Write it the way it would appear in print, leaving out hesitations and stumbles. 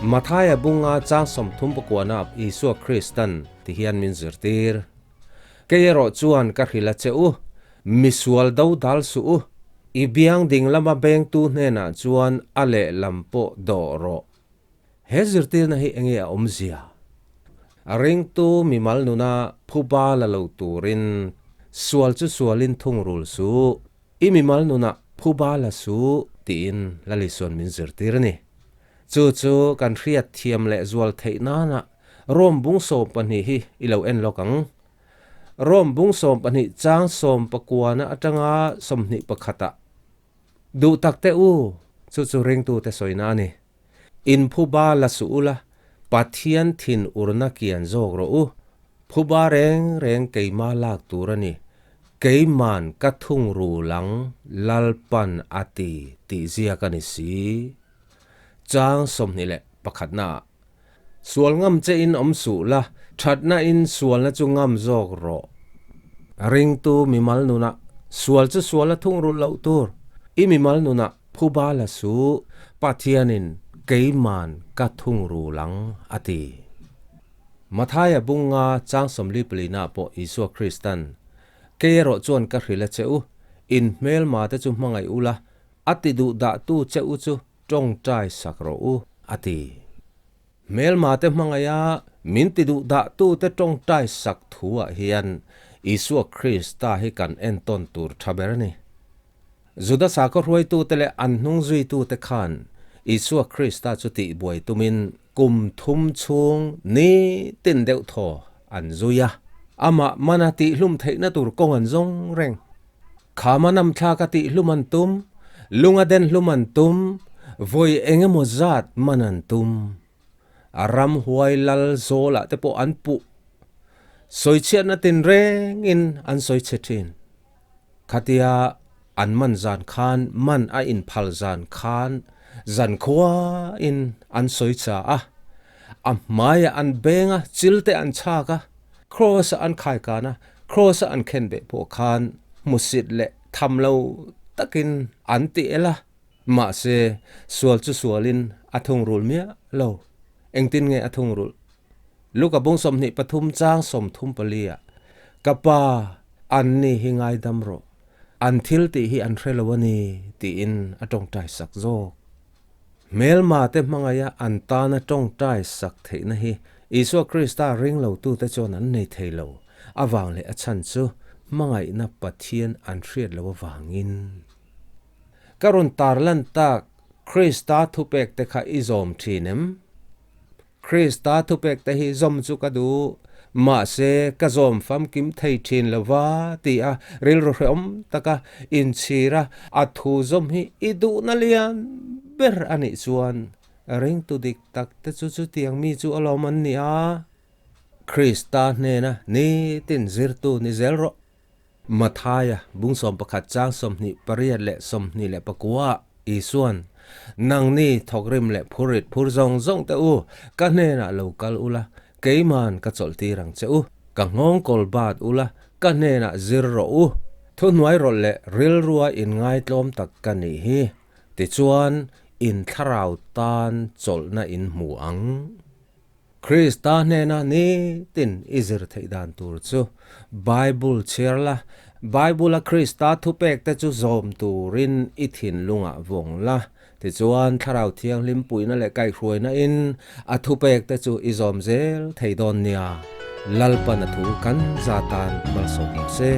Mathaya bunga chang som thum pakwana Isu Kristan ti hian min zirtir kero chuan ka hrila cheu misual do dal su I biang ding lama bengtu hnenah chuan a lehlam pawh dawh he zirtir na hi enge a omzia a ring tu mimal nuna phuba la lo turin sual chu sualin thungrul su I mimal nuna phuba la su tin lalison min zirtir ni chu kan hriat thiam le zual theina na rom bung som pani hi ilo en lokang rom bung som pani chang som pakwana atanga somni pakhata du takte chu ring tu te soina ni in phuba la suula pathian thin urna kian jog ro phuba reng keima lak turani keiman ka thung ru lang lalpan ati ti zia kani si chang somni le pakhatna sual ngam che in omsu la thatna in sual na chu ngam jog ro ring tu mimal nuna sual chu sual la thung ru lo tur I mimal nuna phuba la su pathianin keiman ka thung ru lang ati Mathaya bunga chang somli plina po Isu Kristan kero chuan ka hrila cheu in mel ma te chu mangai ula ati du da tu cheu chu tong trai sakro ati mel ma te mangaya min ti du da tu te tong trai sak thua hian Isu Krista hi kan en ton tur thaberani Zuda sa ko ruai tu tele an hnung zui tu te khan Isu Krista chu ti buai tumin kum thum chung ni tin deuh tho an zuya ama manati hlum theina tur kong an zong reng khamanam thla ka ti hluman tum lunga den hluman tum voi engemaw zat manan tum aram huai lal zola te po an pu soichiat na tin reng in an soichetin khatia an man zan khan man a in phal zan khan zan khwa in an soicha a maya an benga chilte an chaka cross an khai kana cross an khenbe po khan musit le thamlo takin an ti ela ma se sual chu sualin athung rul mia lo engtin nge athung rul luka bong som ni pathum chang som thum palia kapa an ni hingai damro an thil ti hi an threlawani ti in atong tai sak zo mel ma te mangaya an ta na tong tai sak theina hi Isu Krista ring lo tu te chon an nei theilo awang le achan chu mangai na pathian an thriat lo wangin karun tarlan tak Krista thupek te kha izom thinem Krista thupek te hi zom chu ka du ma se ka zom fam kim thei thin lawa ti a ril ro hrem taka in chira a thu zom hi idu na lian ber ani chuan ring tu dik tak te chu tiang mi chu aloman ni a Krista hnenah ni tin zirtu ni zelro Mathaya bung som pakhat chang som ni pariat le som ni le pakwa Isuan nang ni thokrim le phurit phur zong te ka hnenah local ula keiman ka cholti rang cheu ka ngong kol bat ula ka hnenah zir ro thunwai rol le ril ruwa in ngai tlom tak ka ni hi ti chuan in tharau tan cholna in muang Krista hnenah ni tin izir theidan tur chu Bible cherla Bible a Krista thupek te chu zom turin ithin lunga vongla ti chuan tharau thiang lim puina le kai hruaina in a thupek te chu izom zel theidon nia lalpan a thu kan zatan mal som se